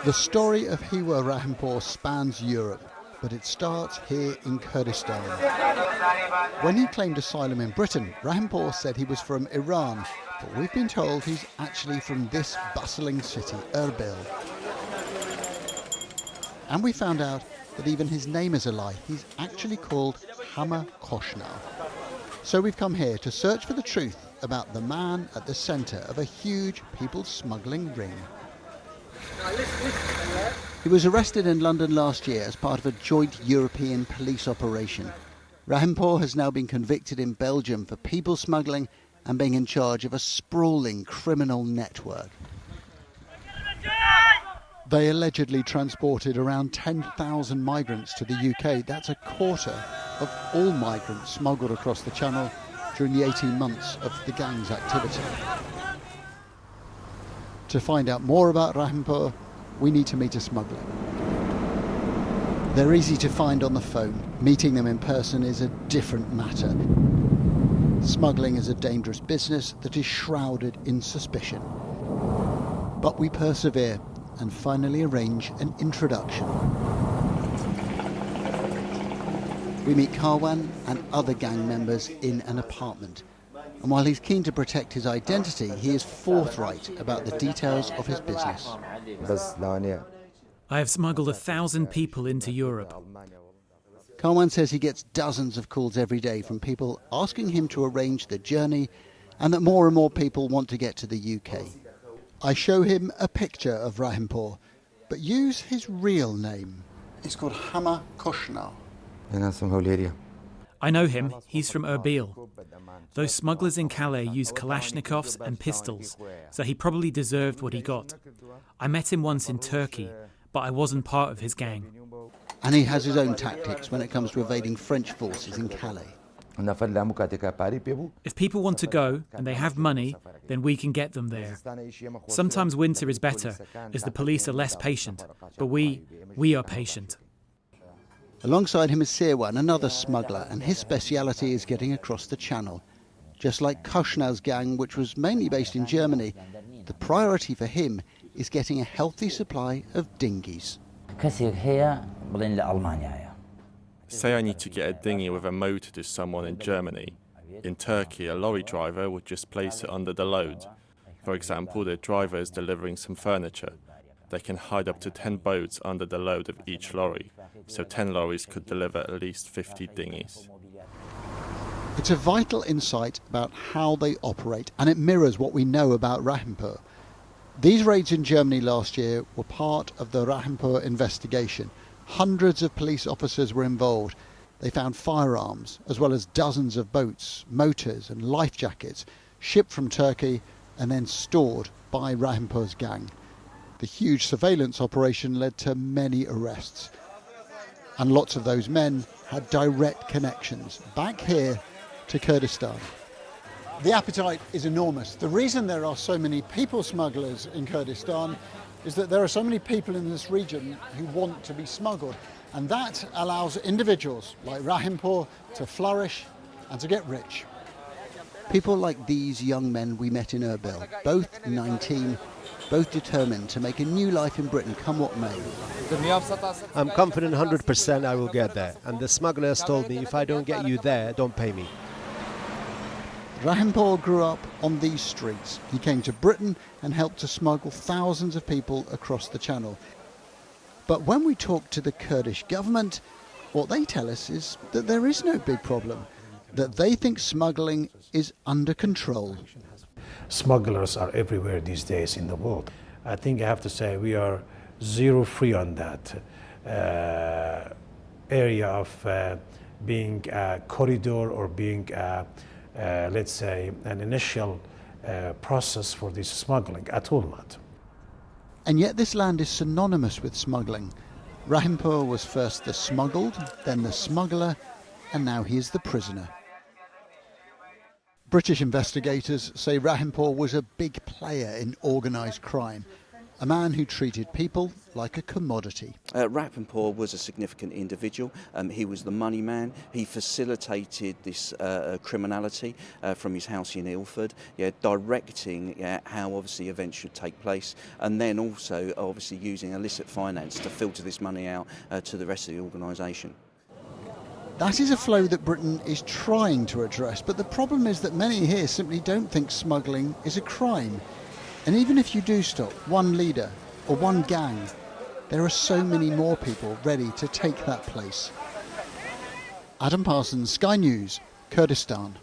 The story of Hewa Rahimpur spans Europe, but it starts here in Kurdistan. When he claimed asylum in Britain, Rahimpur said he was from Iran, but we've been told he's actually from this bustling city, Erbil. And we found out that even his name is a lie. He's actually called Hewa Rahimpur. So we've come here to search for the truth about the man at the centre of a huge people smuggling ring. He was arrested in London last year as part of a joint European police operation. Rahimpur has now been convicted in Belgium for people smuggling and being in charge of a sprawling criminal network. They allegedly transported around 10,000 migrants to the UK. That's a quarter of all migrants smuggled across the Channel during the 18 months of the gang's activity. To find out more about Rahimpur, we need to meet a smuggler. They're easy to find on the phone. Meeting them in person is a different matter. Smuggling is a dangerous business that is shrouded in suspicion. But we persevere and finally arrange an introduction. We meet Karwan and other gang members in an apartment. And while he's keen to protect his identity, he is forthright about the details of his business. I have smuggled 1,000 people into Europe. Karwan says he gets dozens of calls every day from people asking him to arrange the journey and that more and more people want to get to the UK. I show him a picture of Rahimpur, but use his real name. He's called Hewa Rahimpur. I know him. He's from Erbil. Those smugglers in Calais use Kalashnikovs and pistols, so he probably deserved what he got. I met him once in Turkey, but I wasn't part of his gang. And he has his own tactics when it comes to evading French forces in Calais. If people want to go and they have money, then we can get them there. Sometimes winter is better, as the police are less patient, but we are patient. Alongside him is Sirwan, another smuggler, and his speciality is getting across the Channel. Just like Koshnau's gang, which was mainly based in Germany, the priority for him is getting a healthy supply of dinghies. Say I need to get a dinghy with a motor to someone in Germany. In Turkey, a lorry driver would just place it under the load. For example, the driver is delivering some furniture. They can hide up to 10 boats under the load of each lorry, so 10 lorries could deliver at least 50 dinghies. It's a vital insight about how they operate, and it mirrors what we know about Rahimpur. These raids in Germany last year were part of the Rahimpur investigation. Hundreds of police officers were involved. They found firearms, as well as dozens of boats, motors and life jackets, shipped from Turkey and then stored by Rahimpur's gang. The huge surveillance operation led to many arrests. And lots of those men had direct connections back here to Kurdistan. The appetite is enormous. The reason there are so many people smugglers in Kurdistan is that there are so many people in this region who want to be smuggled. And that allows individuals like Rahimpur to flourish and to get rich. People like these young men we met in Erbil, both 19, both determined to make a new life in Britain, come what may. I'm confident 100% I will get there. And the smugglers told me, if I don't get you there, don't pay me. Rahimpur grew up on these streets. He came to Britain and helped to smuggle thousands of people across the Channel. But when we talk to the Kurdish government, what they tell us is that there is no big problem, that they think smuggling is under control. Smugglers are everywhere these days in the world. I think I have to say we are zero free on that area of being a corridor or being let's say, an initial process for this smuggling, at all not. And yet this land is synonymous with smuggling. Rahimpur was first the smuggled, then the smuggler, and now he is the prisoner. British investigators say Rahimpur was a big player in organised crime, a man who treated people like a commodity. Rahimpur was a significant individual. He was the money man. He facilitated this criminality from his house in Ilford, directing how obviously events should take place, and then also obviously using illicit finance to filter this money out to the rest of the organisation. That is a flow that Britain is trying to address, but the problem is that many here simply don't think smuggling is a crime. And even if you do stop one leader or one gang, there are so many more people ready to take that place. Adam Parsons, Sky News, Kurdistan.